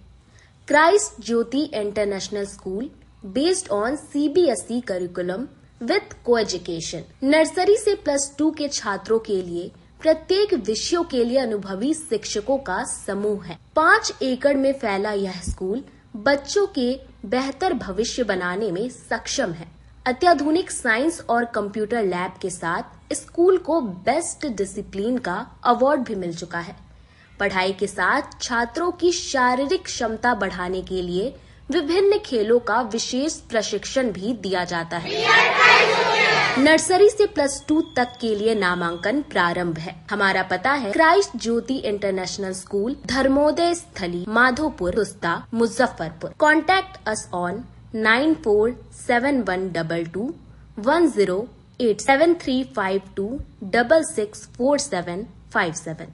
Christ Jyoti international school based on CBSE curriculum with co-education. Nursery से +2 के छात्रों के लिए प्रत्येक विषयों के लिए अनुभवी शिक्षकों का समूह है। 5 एकड़ में फैला यह स्कूल बच्चों के बेहतर भविष्य बनाने में सक्षम है। अत्याधुनिक साइंस और कंप्यूटर लैब के साथ स्कूल को बेस्ट डिसिप्लिन का अवार्ड भी मिल चुका है। पढ़ाई के साथ छात्रों की शारीरिक क्षमता बढ़ाने के लिए विभिन्न खेलों का विशेष प्रशिक्षण भी दिया जाता है। नर्सरी से +2 तक के लिए नामांकन प्रारंभ है। हमारा पता है Christ Jyoti international school, Dharmoday Sthali, Madhopur, Rusta, Muzaffarpur. Contact us on 94722108 7352664757।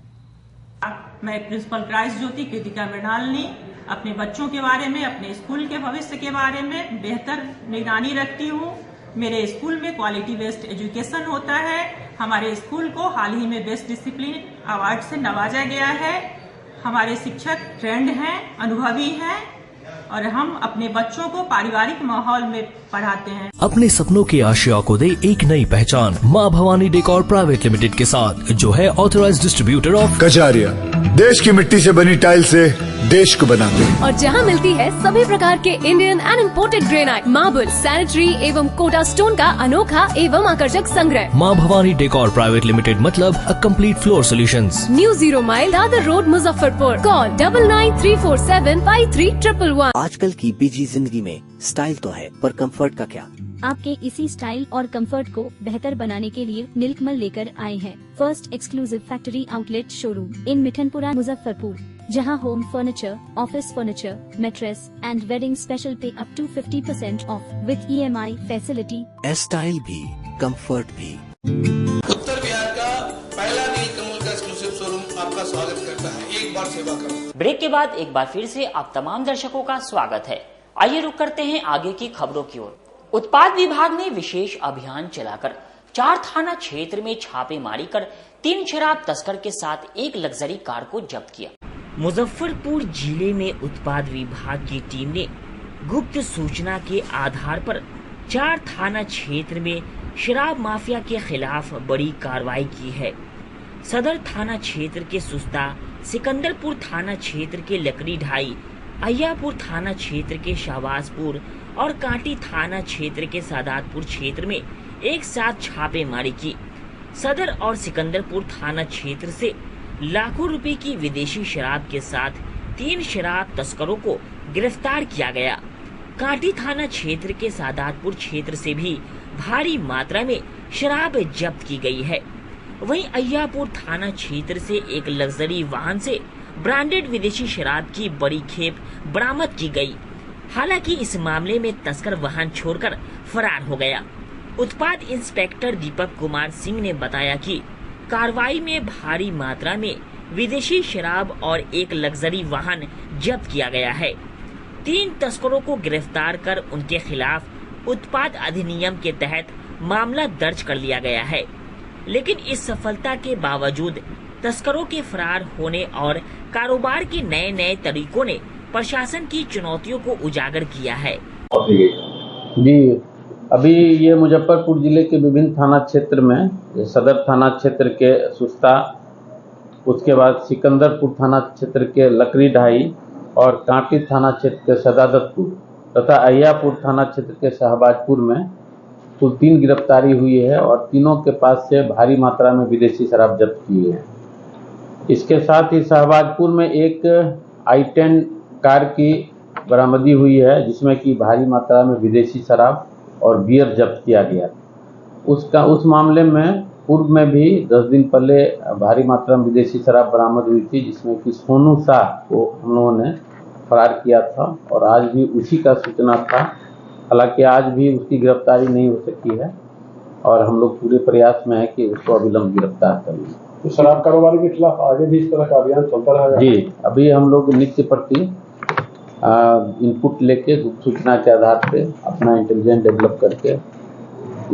मैं प्रिंसिपल क्राइस्ट ज्योति कृतिका मृणालिनी अपने बच्चों के बारे में, अपने स्कूल के भविष्य के बारे में बेहतर निगरानी रखती हूँ। मेरे स्कूल में क्वालिटी बेस्ड एजुकेशन होता है। हमारे स्कूल को हाल ही में बेस्ट डिसिप्लिन अवार्ड से नवाजा गया है। हमारे शिक्षक ट्रेंड हैं, अनुभवी हैं और हम अपने बच्चों को पारिवारिक माहौल में पढ़ाते हैं। अपने सपनों के आशया को दे एक नई पहचान माँ भवानी डेकोर प्राइवेट लिमिटेड के साथ, जो है ऑथराइज्ड डिस्ट्रीब्यूटर ऑफ कजारिया। देश की मिट्टी से बनी टाइल से देश को बनाते हैं। और जहां मिलती है सभी प्रकार के Indian and imported granite, marble, sanitary एवं कोटा स्टोन का अनोखा एवं आकर्षक संग्रह। माँ भवानी डेकोर प्राइवेट लिमिटेड मतलब a complete floor solutions. New 0 mile Dadar road, Muzaffarpur. Call 9934753111। आजकल की बिजी जिंदगी में स्टाइल तो है, पर कंफर्ट का क्या? आपके इसी स्टाइल और कंफर्ट को बेहतर बनाने के लिए नीलकमल लेकर आए हैं first exclusive factory outlet showroom in Mithanpura, Muzaffarpur, जहां home furniture, office furniture, mattress and wedding special पे up to 50% off with EMI facility. Style भी, कंफर्ट भी। उत्तर बिहार का पहला नीलकमल का एक्सक्लूसिव शोरूम आपका स्वागत करता है। एक बार सेवा करो। ब्रेक के बाद एक बार फिर से आप तमाम दर्शकों का स्वागत है। आइए रुक करते हैं आगे की खबरों की ओर। उत्पाद विभाग ने विशेष अभियान चलाकर 4 थाना क्षेत्र में छापेमारी कर 3 शराब तस्कर के साथ एक लग्जरी कार को जब्त किया। मुजफ्फरपुर जिले में उत्पाद विभाग की टीम ने गुप्त सूचना के आधार पर 4 थाना क्षेत्र में शराब माफिया के खिलाफ बड़ी कार्रवाई की है। सदर थाना क्षेत्र के सुस्ता, सिकंदरपुर थाना क्षेत्र के लकड़ी ढाई, अय्यापुर थाना क्षेत्र के शाहबाजपुर और कांटी थाना क्षेत्र के सादातपुर क्षेत्र में एक साथ छापेमारी की। सदर और सिकंदरपुर थाना क्षेत्र से लाखों रुपए की विदेशी शराब के साथ 3 शराब तस्करों को गिरफ्तार किया गया। कांटी थाना क्षेत्र के सादातपुर क्षेत्र से भी भारी मात्रा में शराब जब्त की गई है। वहीं अय्यापुर थाना क्षेत्र से एक लग्जरी वाहन से ब्रांडेड विदेशी शराब की बड़ी खेप बरामद की गई। हालांकि इस मामले में तस्कर वाहन छोड़कर फरार हो गया। उत्पाद इंस्पेक्टर दीपक कुमार सिंह ने बताया कि कार्रवाई में भारी मात्रा में विदेशी शराब और एक लग्जरी वाहन जब्त किया गया है। 3 तस्करों को गिरफ्तार कर उनके खिलाफ उत्पाद अधिनियम के तहत मामला दर्ज कर लिया गया है। लेकिन इस सफलता के बावजूद तस्करों के फरार होने और कारोबार के नए नए तरीकों ने प्रशासन की चुनौतियों को उजागर किया है। जी, अभी ये मुजफ्फरपुर जिले के विभिन्न थाना क्षेत्र में, सदर थाना क्षेत्र के सुस्ता, उसके बाद सिकंदरपुर थाना क्षेत्र के लकड़ी ढाई और कांटी थाना क्षेत्र के सदादतपुर तथा अहियापुर थाना क्षेत्र के शहबाजपुर में कुल 3 गिरफ्तारी हुई है और तीनों के पास से भारी मात्रा में विदेशी शराब जब्त की है। इसके साथ ही शहबाजपुर में एक i10 कार की बरामदी हुई है जिसमें कि भारी मात्रा में विदेशी शराब और बियर जब्त किया गया। उस मामले में पूर्व में भी 10 दिन पहले भारी मात्रा में विदेशी शराब बरामद हुई थी जिसमें कि सोनू शाह को हम लोगों ने फरार किया था और आज भी उसी का सूचना था। हालांकि आज भी उसकी गिरफ्तारी नहीं हो सकी है और हम लोग पूरे प्रयास में है कि उसको अविलंब गिरफ्तार कर लें। तो शराब कारोबारी के खिलाफ आगे भी इस तरह का अभियान चलता रहेगा? जी, अभी हम लोग नित्य प्रति इनपुट लेके गुप्त सूचना के आधार पे अपना इंटेलिजेंस डेवलप करके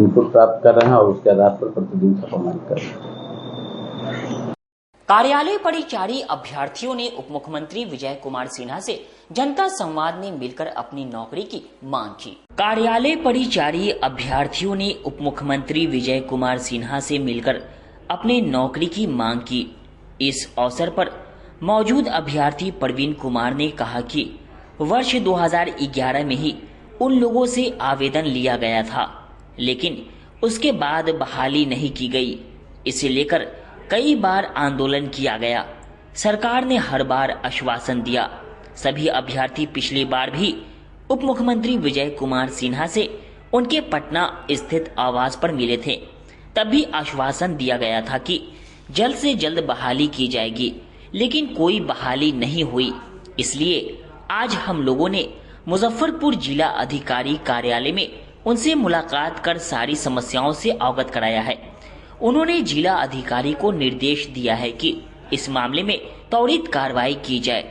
इनपुट प्राप्त कर रहे हैं और उसके आधार पर प्रतिदिन छापामारी कर रहे हैं। कार्यालय परिचारी अभ्यर्थियों ने उप मुख्यमंत्री विजय कुमार सिन्हा से जनता संवाद में मिलकर अपनी नौकरी की मांग की। कार्यालय परिचारी अभ्यर्थियों ने उप मुख्यमंत्री विजय कुमार सिन्हा से मिलकर अपनी नौकरी की मांग की। इस अवसर पर मौजूद अभ्यर्थी प्रवीण कुमार ने कहा कि वर्ष 2011 में ही उन लोगों से आवेदन लिया गया था, लेकिन उसके बाद बहाली नहीं की गई। इसे लेकर कई बार आंदोलन किया गया। सरकार ने हर बार आश्वासन दिया। सभी अभ्यर्थी पिछली बार भी उप मुख्यमंत्री विजय कुमार सिन्हा से उनके पटना स्थित आवास पर मिले थे। तब भी आश्वासन दिया गया था कि जल्द से जल्द बहाली की जाएगी, लेकिन कोई बहाली नहीं हुई। इसलिए आज हम लोगों ने मुजफ्फरपुर जिला अधिकारी कार्यालय में उनसे मुलाकात कर सारी समस्याओं से अवगत कराया है। उन्होंने जिला अधिकारी को निर्देश दिया है कि इस मामले में त्वरित कार्रवाई की जाए,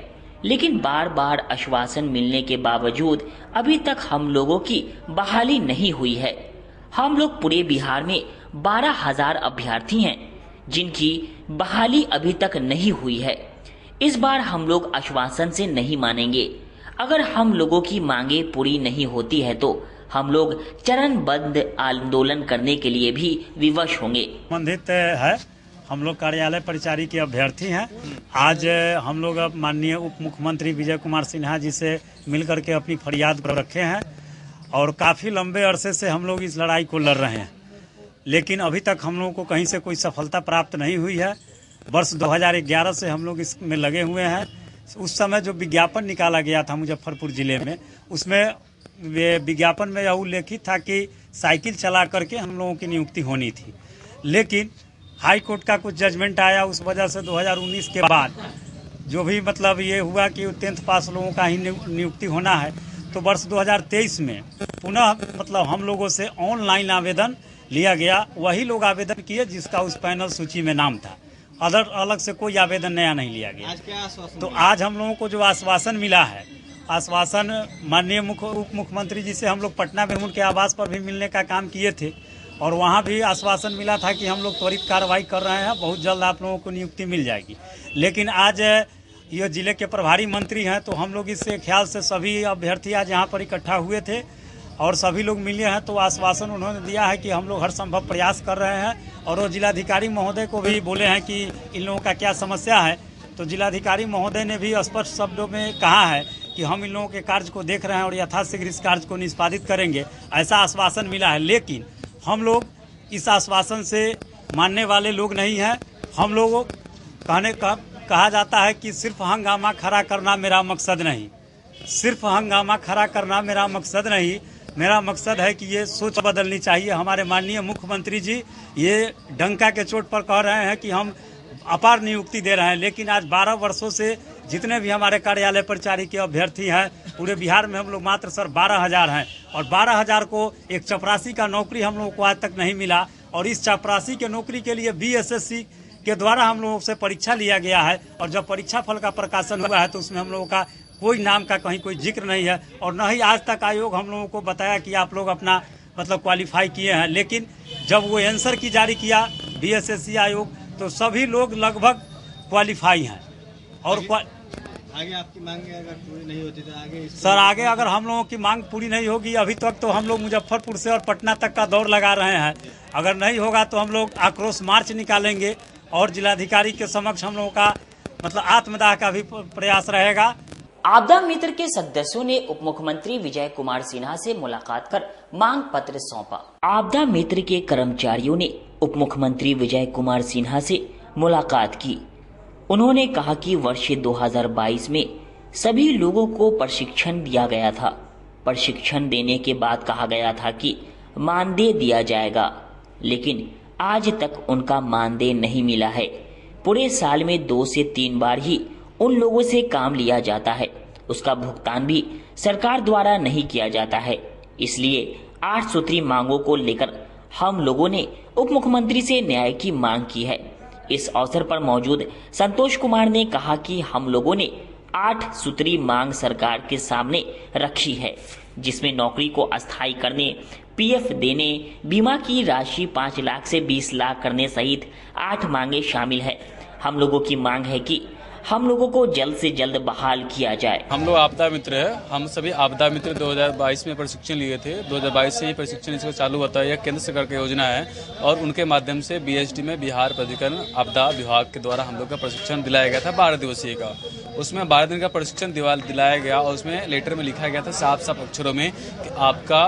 लेकिन बार बार आश्वासन मिलने के बावजूद अभी तक हम लोगों की बहाली नहीं हुई है। हम लोग पूरे बिहार में 12,000 अभ्यर्थी हैं जिनकी बहाली अभी तक नहीं हुई है। इस बार हम लोग आश्वासन से नहीं मानेंगे। अगर हम लोगों की मांगे पूरी नहीं होती है तो हम लोग चरणबद्ध आंदोलन करने के लिए भी विवश होंगे। संबंधित है, हम लोग कार्यालय परिचारी के अभ्यर्थी हैं। आज हम लोग माननीय उप मुख्यमंत्री विजय कुमार सिन्हा जी से मिलकर के अपनी फरियाद को रखे हैं और काफ़ी लंबे अरसे से हम लोग इस लड़ाई को लड़ रहे हैं, लेकिन अभी तक हम लोगों को कहीं से कोई सफलता प्राप्त नहीं हुई है। वर्ष 2011 से हम लोग इसमें लगे हुए हैं। उस समय जो विज्ञापन निकाला गया था मुजफ्फरपुर जिले में, उसमें विज्ञापन में यह उल्लेखित था कि साइकिल चला करके हम लोगों की नियुक्ति होनी थी, लेकिन हाई कोर्ट का कुछ जजमेंट आया। उस वजह से 2019 के बाद जो भी मतलब ये हुआ कि 10th पास लोगों का ही नियुक्ति होना है, तो वर्ष 2023 में पुनः मतलब हम लोगों से ऑनलाइन आवेदन लिया गया। वही लोग आवेदन किए जिसका उस पैनल सूची में नाम था, अलग से कोई आवेदन नया नहीं लिया गया। तो आज हम लोगों को जो आश्वासन मिला है, आश्वासन माननीय उप मुख्यमंत्री जी से हम लोग पटना में उनके आवास पर भी मिलने का काम किए थे और वहाँ भी आश्वासन मिला था कि हम लोग त्वरित कार्रवाई कर रहे हैं, बहुत जल्द आप लोगों को नियुक्ति मिल जाएगी। लेकिन आज ये जिले के प्रभारी मंत्री हैं, तो हम लोग इससे ख्याल से सभी अभ्यर्थी आज यहाँ पर इकट्ठा हुए थे और सभी लोग मिले हैं, तो आश्वासन उन्होंने दिया है कि हम लोग हर संभव प्रयास कर रहे हैं। और वो जिलाधिकारी महोदय को भी बोले हैं कि इन लोगों का क्या समस्या है, तो जिलाधिकारी महोदय ने भी स्पष्ट शब्दों में कहा है कि हम इन लोगों के कार्य को देख रहे हैं और यथाशीघ्र इस कार्य को निष्पादित करेंगे, ऐसा आश्वासन मिला है। लेकिन हम लोग इस आश्वासन से मानने वाले लोग नहीं हैं। हम लोगों कहा जाता है कि सिर्फ हंगामा खड़ा करना मेरा मकसद नहीं, सिर्फ हंगामा खड़ा करना मेरा मकसद नहीं। मेरा मकसद है कि ये सोच बदलनी चाहिए। हमारे माननीय मुख्यमंत्री जी ये डंका के चोट पर कह रहे हैं कि हम अपार नियुक्ति दे रहे हैं, लेकिन आज 12 वर्षों से जितने भी हमारे कार्यालय परिचारी के अभ्यर्थी हैं पूरे बिहार में हम लोग मात्र सर 12,000 हैं और 12,000 को एक चपरासी का नौकरी हम लोगों को आज तक नहीं मिला। और इस चपरासी के नौकरी के लिए BSSC के द्वारा हम लोगों से परीक्षा लिया गया है और जब परीक्षा फल का प्रकाशन हुआ है तो उसमें हम लोगों का कोई नाम का कहीं कोई जिक्र नहीं है और न ही आज तक आयोग हम लोगों को बताया कि आप लोग अपना मतलब क्वालिफाई किए हैं। लेकिन जब वो आंसर की जारी किया बीएसएससी आयोग तो सभी लोग लगभग क्वालिफाई हैं। और आगे आपकी मांग अगर पूरी नहीं होती तो आगे सर आगे अगर हम लोगों की मांग पूरी नहीं होगी, अभी तक तो हम लोग मुजफ्फरपुर से और पटना तक का दौड़ लगा रहे हैं, अगर नहीं होगा तो हम लोग आक्रोश मार्च निकालेंगे और जिलाधिकारी के समक्ष हम लोगों का मतलब आत्मदाह का भी प्रयास रहेगा। आपदा मित्र के सदस्यों ने उप मुख्यमंत्री विजय कुमार सिन्हा से मुलाकात कर मांग पत्र सौंपा। आपदा मित्र के कर्मचारियों ने उप मुख्यमंत्री विजय कुमार सिन्हा से मुलाकात की। उन्होंने कहा कि वर्ष 2022 में सभी लोगों को प्रशिक्षण दिया गया था। प्रशिक्षण देने के बाद कहा गया था कि मानदेय दिया जाएगा, लेकिन आज तक उनका मानदेय नहीं मिला है। पूरे साल में 2 से 3 बार ही उन लोगों से काम लिया जाता है, उसका भुगतान भी सरकार द्वारा नहीं किया जाता है। इसलिए 8 सूत्री मांगों को लेकर हम लोगों ने उप मुख्यमंत्री से न्याय की मांग की है। इस अवसर पर मौजूद संतोष कुमार ने कहा कि हम लोगों ने 8 सूत्री मांग सरकार के सामने रखी है, जिसमें नौकरी को अस्थायी करने, पीएफ देने, बीमा की राशि 5 लाख से 20 लाख करने सहित 8 मांगे शामिल है। हम लोगों की मांग है कि हम लोगों को जल्द से जल्द बहाल किया जाए। हम लोग आपदा मित्र है, हम सभी आपदा मित्र 2022 में प्रशिक्षण लिए थे। 2022 से ही प्रशिक्षण इसका चालू होता है। यह केंद्र सरकार की योजना है और उनके माध्यम से बीएसडी में बिहार प्राधिकरण आपदा विभाग के द्वारा हम लोग का प्रशिक्षण दिलाया गया था 12 दिवसीय का। उसमें 12 दिन का प्रशिक्षण दिलाया गया और उसमें लेटर में लिखा गया था साफ अक्षरों में कि आपका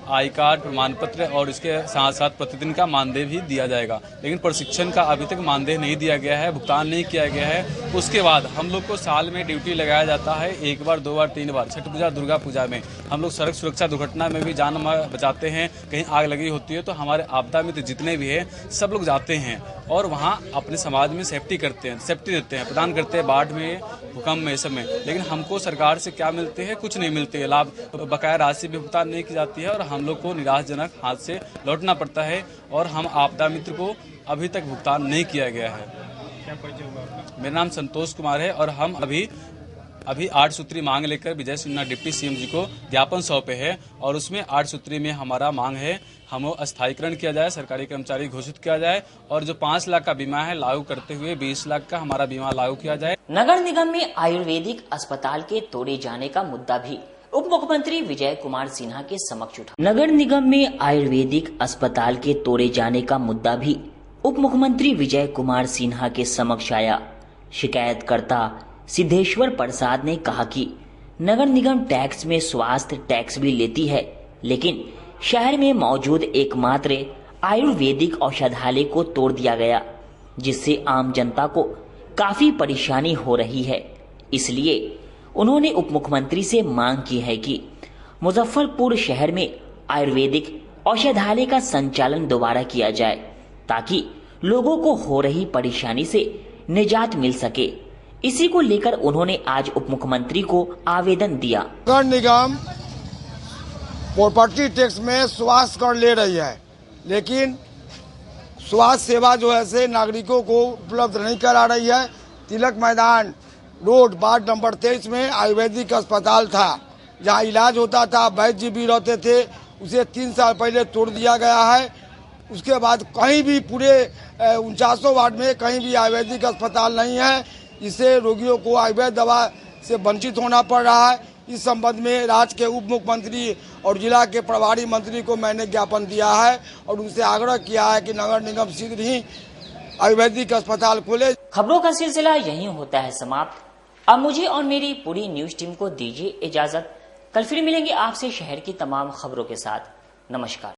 आई कार्ड, प्रमाण पत्र और इसके साथ साथ प्रतिदिन का मानदेय भी दिया जाएगा। लेकिन प्रशिक्षण का अभी तक मानदेय नहीं दिया गया है, भुगतान नहीं किया गया है। उसके बाद हम लोग को साल में ड्यूटी लगाया जाता है 1 बार, 2 बार, 3 बार। छठ पूजा, दुर्गा पूजा में हम लोग सड़क सुरक्षा दुर्घटना में भी जान बचाते हैं। कहीं आग लगी होती है तो हमारे आपदा मित्र जितने भी हैं सब लोग जाते हैं और वहाँ अपने समाज में सेफ्टी करते हैं, सेफ्टी देते हैं, प्रदान करते हैं बाढ़ में, भूकंप में, सब में। लेकिन हमको सरकार से क्या मिलते हैं? कुछ नहीं मिलते है। लाभ बकाया राशि भी भुगतान नहीं की जाती है और हम लोग को निराशजनक हाथ से लौटना पड़ता है और हम आपदा मित्र को अभी तक भुगतान नहीं किया गया है। मेरा नाम संतोष कुमार है और हम अभी 8 सूत्री मांग लेकर विजय सिन्हा डिप्टी सीएम जी को ज्ञापन सौंपे है और उसमें 8 सूत्री में हमारा मांग है हम अस्थायीकरण किया जाए, सरकारी कर्मचारी घोषित किया जाए और जो 5 लाख का बीमा है लागू करते हुए 20 लाख का हमारा बीमा लागू किया जाए। नगर निगम में आयुर्वेदिक अस्पताल के तोड़े जाने का मुद्दा भी उप मुख्यमंत्री विजय कुमार सिन्हा के समक्ष उठा। नगर निगम में आयुर्वेदिक अस्पताल के तोड़े जाने का मुद्दा भी उप मुख्यमंत्री विजय कुमार सिन्हा के समक्ष आया। शिकायतकर्ता सिद्धेश्वर प्रसाद ने कहा कि नगर निगम टैक्स में स्वास्थ्य टैक्स भी लेती है, लेकिन शहर में मौजूद एकमात्र आयुर्वेदिक औषधालय को तोड़ दिया गया, जिससे आम जनता को काफी परेशानी हो रही है। इसलिए उन्होंने उप मुख्यमंत्री से मांग की है कि मुजफ्फरपुर शहर में आयुर्वेदिक औषधालय का संचालन दोबारा किया जाए, ताकि लोगों को हो रही परेशानी से निजात मिल सके। इसी को लेकर उन्होंने आज उप मुख्यमंत्री को आवेदन दिया। नगर निगम प्रॉपर्टी टैक्स में स्वास्थ्य कर ले रही है, लेकिन स्वास्थ्य सेवा जो है से नागरिकों को उपलब्ध नहीं करा रही है। तिलक मैदान रोड वार्ड नंबर 23 में आयुर्वेदिक अस्पताल था, जहां इलाज होता था, वैद्य जी भी रहते थे। उसे 3 साल पहले तोड़ दिया गया है। उसके बाद कहीं भी पूरे 49 वार्ड में कहीं भी आयुर्वेदिक अस्पताल नहीं है, जिससे रोगियों को आयुर्वेद दवा से वंचित होना पड़ रहा है। इस संबंध में राज्य के उप मुख्यमंत्री और जिला के प्रभारी मंत्री को मैंने ज्ञापन दिया है और उनसे आग्रह किया है कि नगर निगम शीघ्र ही आयुर्वेदिक अस्पताल खोले। खबरों का सिलसिला यहीं होता है समाप्त। अब मुझे और मेरी पूरी न्यूज टीम को दीजिए इजाजत। कल फिर मिलेंगे आपसे शहर की तमाम खबरों के साथ। नमस्कार।